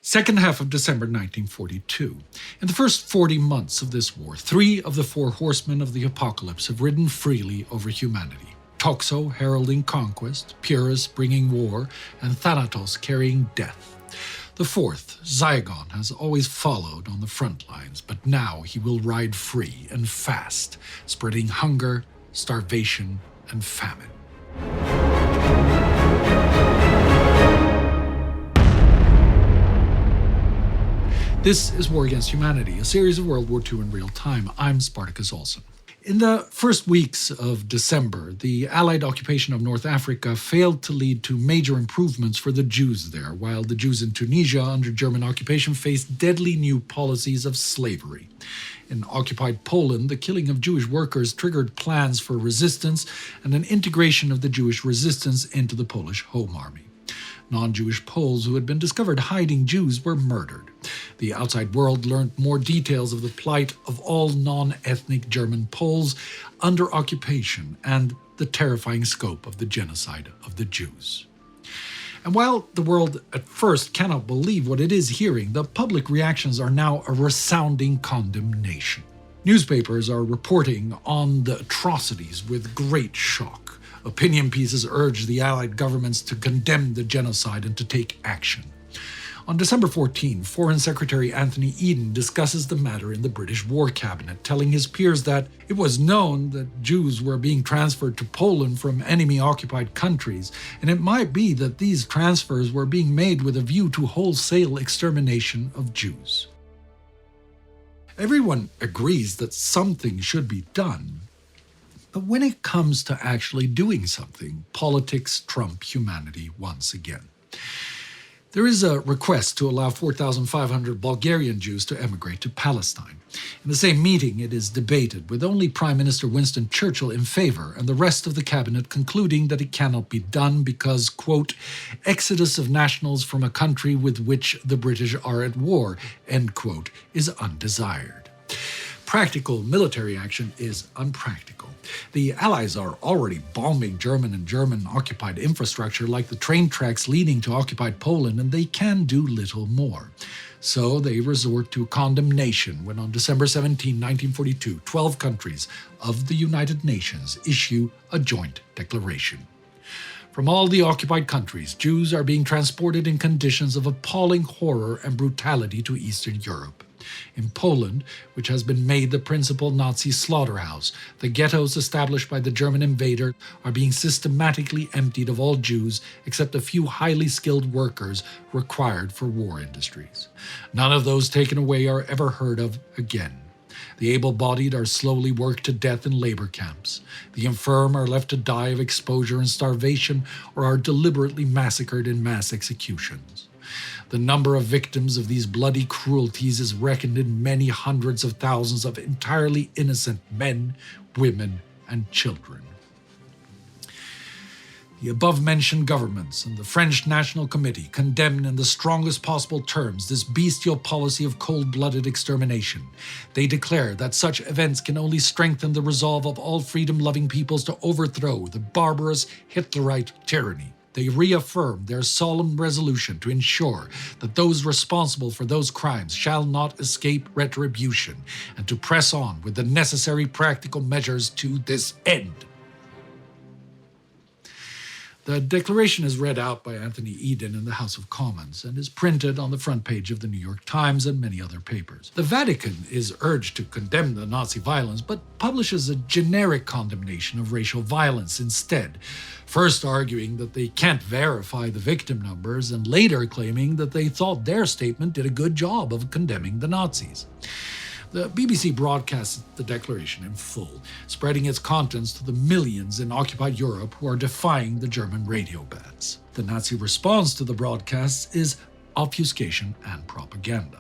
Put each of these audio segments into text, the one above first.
Second half of December 1942. In the first 40 months of this war, 3 of the 4 horsemen of the apocalypse have ridden freely over humanity. Toxo heralding conquest, Pyrrhus bringing war, and Thanatos carrying death. The 4th, Zygon, has always followed on the front lines, but now he will ride free and fast, spreading hunger, starvation, and famine. This is War Against Humanity, a series of World War II in real time. I'm Spartacus Olsson. In the first weeks of December, the Allied occupation of North Africa failed to lead to major improvements for the Jews there, while the Jews in Tunisia under German occupation faced deadly new policies of slavery. In occupied Poland, the killing of Jewish workers triggered plans for resistance and an integration of the Jewish resistance into the Polish Home Army. Non-Jewish Poles who had been discovered hiding Jews were murdered. The outside world learned more details of the plight of all non-ethnic German Poles under occupation and the terrifying scope of the genocide of the Jews. And while the world at first cannot believe what it is hearing, the public reactions are now a resounding condemnation. Newspapers are reporting on the atrocities with great shock. Opinion pieces urge the Allied governments to condemn the genocide and to take action. On December 14, Foreign Secretary Anthony Eden discusses the matter in the British War Cabinet, telling his peers that it was known that Jews were being transferred to Poland from enemy-occupied countries, and it might be that these transfers were being made with a view to wholesale extermination of Jews. Everyone agrees that something should be done. But when it comes to actually doing something, politics trump humanity once again. There is a request to allow 4,500 Bulgarian Jews to emigrate to Palestine. In the same meeting, it is debated, with only Prime Minister Winston Churchill in favor and the rest of the cabinet concluding that it cannot be done because, quote, exodus of nationals from a country with which the British are at war, end quote, is undesired. Practical military action is unpractical. The Allies are already bombing German and German-occupied infrastructure like the train tracks leading to occupied Poland, and they can do little more. So they resort to condemnation when on December 17, 1942, 12 countries of the United Nations issue a joint declaration. From all the occupied countries, Jews are being transported in conditions of appalling horror and brutality to Eastern Europe. In Poland, which has been made the principal Nazi slaughterhouse, the ghettos established by the German invader are being systematically emptied of all Jews except a few highly skilled workers required for war industries. None of those taken away are ever heard of again. The able-bodied are slowly worked to death in labor camps. The infirm are left to die of exposure and starvation or are deliberately massacred in mass executions. The number of victims of these bloody cruelties is reckoned in many hundreds of thousands of entirely innocent men, women, and children. The above-mentioned governments and the French National Committee condemn in the strongest possible terms this bestial policy of cold-blooded extermination. They declare that such events can only strengthen the resolve of all freedom-loving peoples to overthrow the barbarous Hitlerite tyranny. They reaffirm their solemn resolution to ensure that those responsible for those crimes shall not escape retribution and to press on with the necessary practical measures to this end. The declaration is read out by Anthony Eden in the House of Commons and is printed on the front page of the New York Times and many other papers. The Vatican is urged to condemn the Nazi violence, but publishes a generic condemnation of racial violence instead, first arguing that they can't verify the victim numbers and later claiming that they thought their statement did a good job of condemning the Nazis. The BBC broadcasts the declaration in full, spreading its contents to the millions in occupied Europe who are defying the German radio bans. The Nazi response to the broadcasts is obfuscation and propaganda.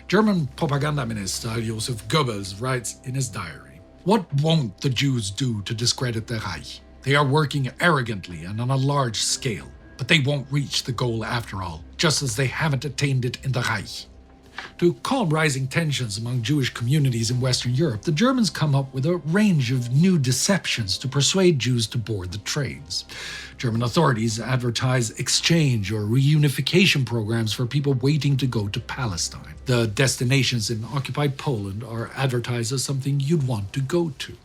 German propaganda minister Joseph Goebbels writes in his diary, "What won't the Jews do to discredit the Reich? They are working arrogantly and on a large scale, but they won't reach the goal after all, just as they haven't attained it in the Reich." To calm rising tensions among Jewish communities in Western Europe, the Germans come up with a range of new deceptions to persuade Jews to board the trains. German authorities advertise exchange or reunification programs for people waiting to go to Palestine. The destinations in occupied Poland are advertised as something you'd want to go to.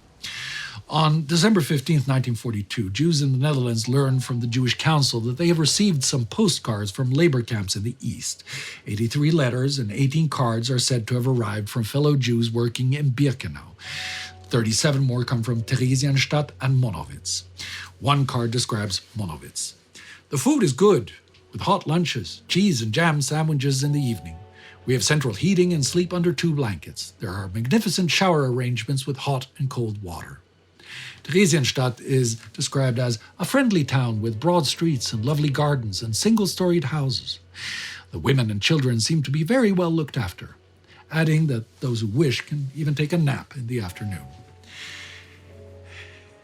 On December 15, 1942, Jews in the Netherlands learned from the Jewish Council that they have received some postcards from labor camps in the East. 83 letters and 18 cards are said to have arrived from fellow Jews working in Birkenau. 37 more come from Theresienstadt and Monowitz. One card describes Monowitz. The food is good, with hot lunches, cheese and jam sandwiches in the evening. We have central heating and sleep under 2 blankets. There are magnificent shower arrangements with hot and cold water. Theresienstadt is described as a friendly town with broad streets and lovely gardens and single-storied houses. The women and children seem to be very well looked after, adding that those who wish can even take a nap in the afternoon.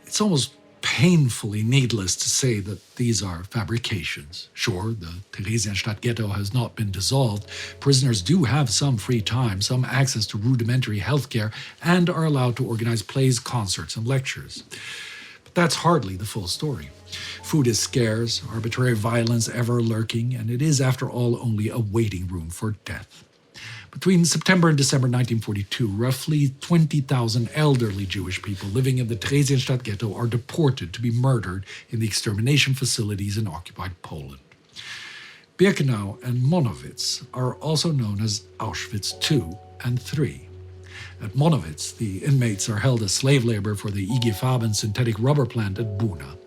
It's almost painfully needless to say that these are fabrications. Sure, the Theresienstadt ghetto has not been dissolved. Prisoners do have some free time, some access to rudimentary healthcare, and are allowed to organize plays, concerts, and lectures. But that's hardly the full story. Food is scarce, arbitrary violence ever lurking, and it is, after all, only a waiting room for death. Between September and December 1942, roughly 20,000 elderly Jewish people living in the Theresienstadt ghetto are deported to be murdered in the extermination facilities in occupied Poland. Birkenau and Monowitz are also known as Auschwitz II and III. At Monowitz, the inmates are held as slave labor for the IG Farben synthetic rubber plant at Buna.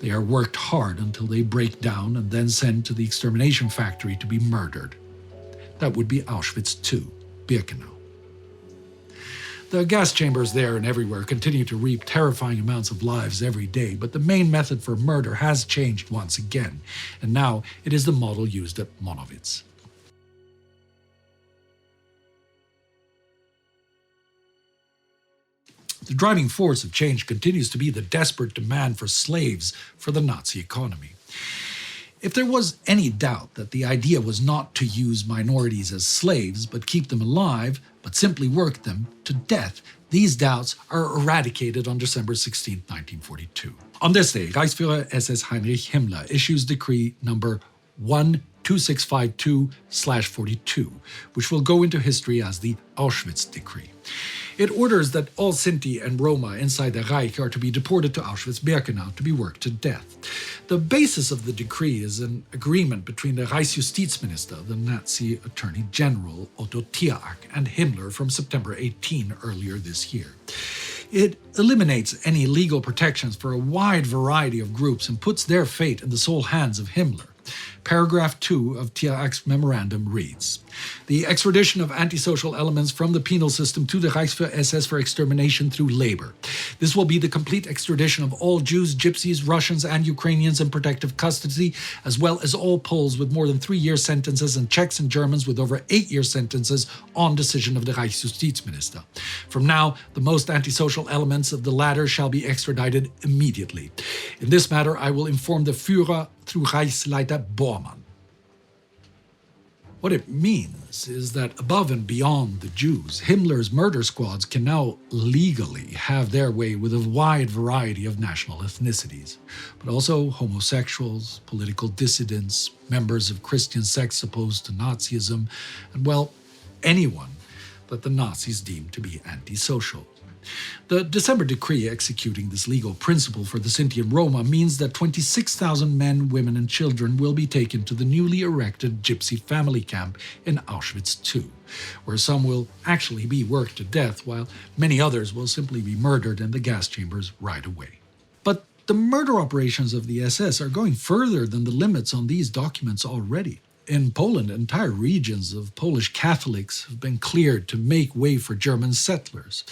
They are worked hard until they break down and then sent to the extermination factory to be murdered. That would be Auschwitz II, Birkenau. The gas chambers there and everywhere continue to reap terrifying amounts of lives every day, but the main method for murder has changed once again, and now it is the model used at Monowitz. The driving force of change continues to be the desperate demand for slaves for the Nazi economy. If there was any doubt that the idea was not to use minorities as slaves, but keep them alive, but simply work them to death, these doubts are eradicated on December 16, 1942. On this day, Reichsführer SS Heinrich Himmler issues decree number 12652/42, which will go into history as the Auschwitz Decree. It orders that all Sinti and Roma inside the Reich are to be deported to Auschwitz-Birkenau to be worked to death. The basis of the decree is an agreement between the Reichsjustizminister, the Nazi Attorney General Otto Thierack, and Himmler from September 18 earlier this year. It eliminates any legal protections for a wide variety of groups and puts their fate in the sole hands of Himmler. Paragraph 2 of Thierack's memorandum reads, "The extradition of antisocial elements from the penal system to the Reichsführer SS for extermination through labor. This will be the complete extradition of all Jews, Gypsies, Russians, and Ukrainians in protective custody, as well as all Poles with more than 3-year sentences and Czechs and Germans with over 8-year sentences on decision of the Reichsjustizminister. From now, the most antisocial elements of the latter shall be extradited immediately. In this matter, I will inform the Führer through Reichsleiter Bormann." What it means is that above and beyond the Jews, Himmler's murder squads can now legally have their way with a wide variety of national ethnicities, but also homosexuals, political dissidents, members of Christian sects opposed to Nazism, and, well, anyone that the Nazis deemed to be antisocial. The December decree executing this legal principle for the Sinti and Roma means that 26,000 men, women, and children will be taken to the newly erected Gypsy family camp in Auschwitz II, where some will actually be worked to death, while many others will simply be murdered in the gas chambers right away. But the murder operations of the SS are going further than the limits on these documents already. In Poland, entire regions of Polish Catholics have been cleared to make way for German settlers.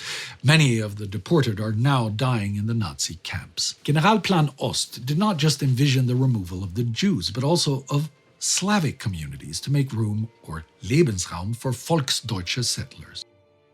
Many of the deported are now dying in the Nazi camps. Generalplan Ost did not just envision the removal of the Jews, but also of Slavic communities to make room or Lebensraum for Volksdeutsche settlers.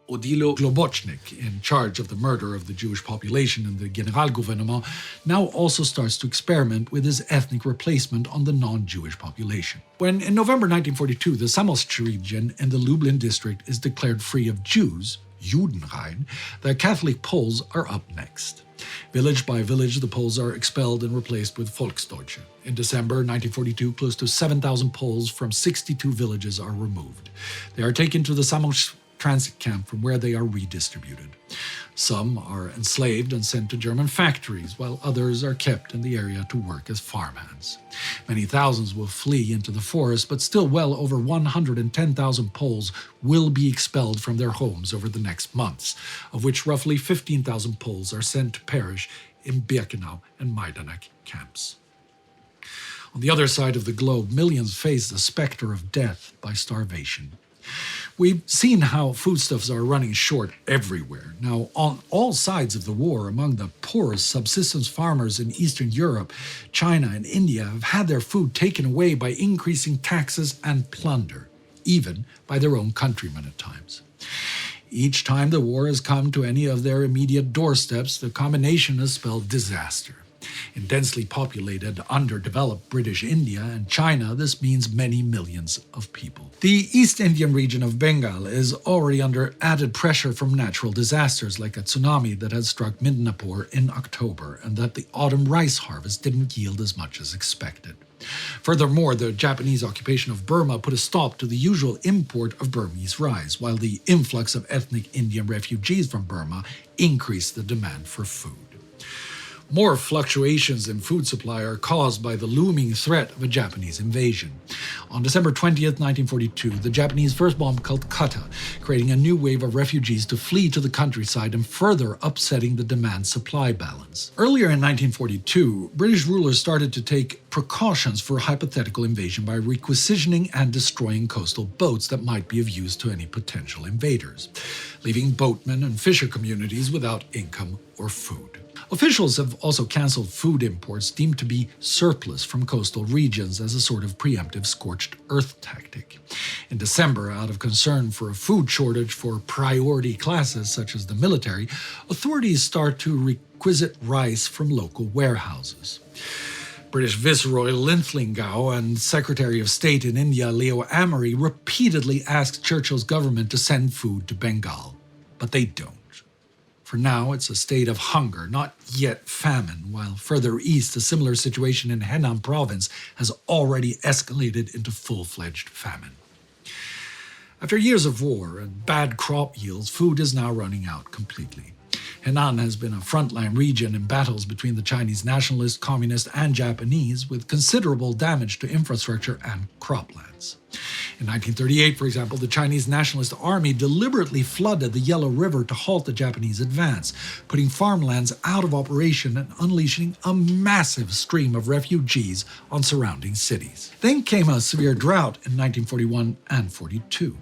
Odilo Globochnik, in charge of the murder of the Jewish population in the Generalgouvernement, now also starts to experiment with his ethnic replacement on the non-Jewish population. When in November 1942 the Zamość region in the Lublin district is declared free of Jews, Judenrein, the Catholic Poles are up next. Village by village, the Poles are expelled and replaced with Volksdeutsche. In December 1942, close to 7,000 Poles from 62 villages are removed. They are taken to the Zamość transit camp from where they are redistributed. Some are enslaved and sent to German factories, while others are kept in the area to work as farmhands. Many thousands will flee into the forest, but still well over 110,000 Poles will be expelled from their homes over the next months, of which roughly 15,000 Poles are sent to perish in Birkenau and Majdanek camps. On the other side of the globe, millions face the specter of death by starvation. We've seen how foodstuffs are running short everywhere. Now, on all sides of the war, among the poorest subsistence farmers in Eastern Europe, China and India have had their food taken away by increasing taxes and plunder, even by their own countrymen at times. Each time the war has come to any of their immediate doorsteps, the combination has spelled disaster. In densely populated, underdeveloped British India and China, this means many millions of people. The East Indian region of Bengal is already under added pressure from natural disasters like a tsunami that had struck Midnapore in October and that the autumn rice harvest didn't yield as much as expected. Furthermore, the Japanese occupation of Burma put a stop to the usual import of Burmese rice, while the influx of ethnic Indian refugees from Burma increased the demand for food. More fluctuations in food supply are caused by the looming threat of a Japanese invasion. On December 20th, 1942, the Japanese first bombed Calcutta, creating a new wave of refugees to flee to the countryside and further upsetting the demand-supply balance. Earlier in 1942, British rulers started to take precautions for a hypothetical invasion by requisitioning and destroying coastal boats that might be of use to any potential invaders, leaving boatmen and fisher communities without income or food. Officials have also cancelled food imports deemed to be surplus from coastal regions as a sort of preemptive scorched earth tactic. In December, out of concern for a food shortage for priority classes such as the military, authorities start to requisite rice from local warehouses. British Viceroy Linlithgow and Secretary of State in India Leo Amery repeatedly asked Churchill's government to send food to Bengal, but they don't. For now, it's a state of hunger, not yet famine, while further east, a similar situation in Henan province has already escalated into full-fledged famine. After years of war and bad crop yields, food is now running out completely. Henan has been a frontline region in battles between the Chinese nationalists, communists, and Japanese, with considerable damage to infrastructure and croplands. In 1938, for example, the Chinese Nationalist Army deliberately flooded the Yellow River to halt the Japanese advance, putting farmlands out of operation and unleashing a massive stream of refugees on surrounding cities. Then came a severe drought in 1941 and 42.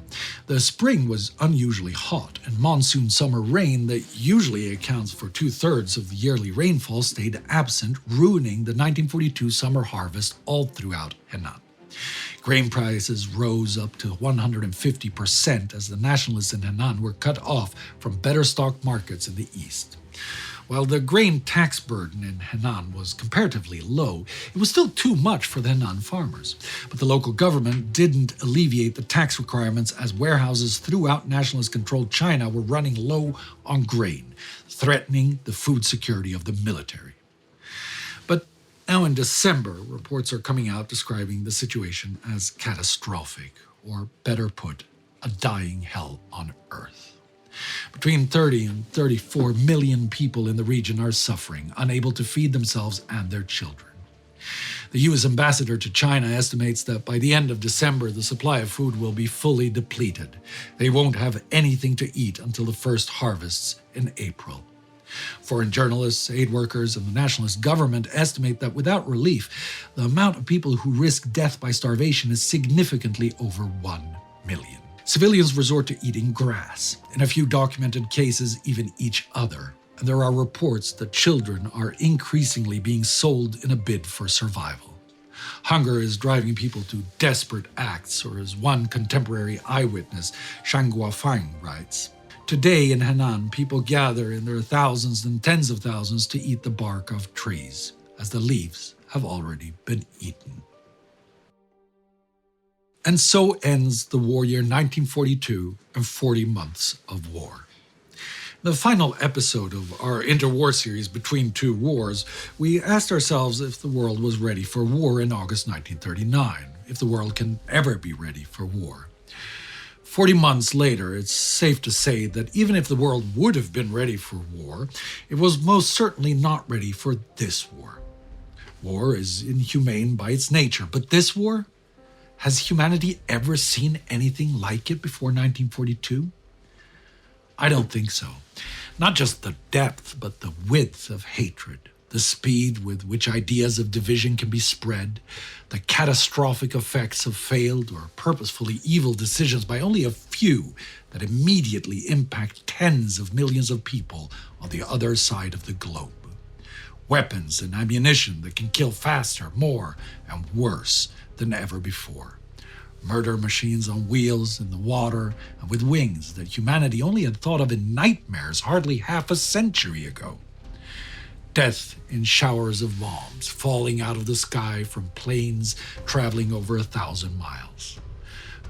The spring was unusually hot, and monsoon summer rain that usually accounts for 2/3 of the yearly rainfall stayed absent, ruining the 1942 summer harvest all throughout Henan. Grain prices rose up to 150% as the nationalists in Henan were cut off from better stocked markets in the east. While the grain tax burden in Henan was comparatively low, it was still too much for the Henan farmers. But the local government didn't alleviate the tax requirements as warehouses throughout nationalist-controlled China were running low on grain, threatening the food security of the military. But now in December, reports are coming out describing the situation as catastrophic, or better put, a dying hell on earth. Between 30 and 34 million people in the region are suffering, unable to feed themselves and their children. The U.S. ambassador to China estimates that by the end of December, the supply of food will be fully depleted. They won't have anything to eat until the first harvests in April. Foreign journalists, aid workers, and the nationalist government estimate that without relief, the amount of people who risk death by starvation is significantly over 1 million. Civilians resort to eating grass, in a few documented cases even each other, and there are reports that children are increasingly being sold in a bid for survival. Hunger is driving people to desperate acts, or as one contemporary eyewitness, Shang Guofang, writes, Today in Henan, people gather in their thousands and tens of thousands to eat the bark of trees, as the leaves have already been eaten. And so ends the war year 1942 and 40 months of war. In the final episode of our interwar series Between Two Wars, we asked ourselves if the world was ready for war in August 1939, if the world can ever be ready for war. 40 months later, it's safe to say that even if the world would have been ready for war, it was most certainly not ready for this war. War is inhumane by its nature, but this war? Has humanity ever seen anything like it before 1942? I don't think so. Not just the depth, but the width of hatred, the speed with which ideas of division can be spread, the catastrophic effects of failed or purposefully evil decisions by only a few that immediately impact tens of millions of people on the other side of the globe. Weapons and ammunition that can kill faster, more, and worse than ever before. Murder machines on wheels in the water and with wings that humanity only had thought of in nightmares hardly half a century ago. Death in showers of bombs falling out of the sky from planes traveling over 1,000 miles.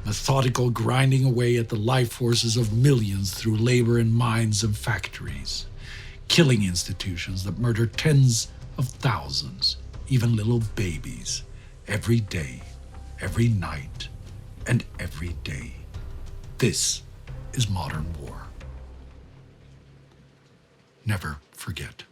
Methodical grinding away at the life forces of millions through labor in mines and factories. Killing institutions that murder tens of thousands, even little babies, every day, every night, and every day. This is modern war. Never forget.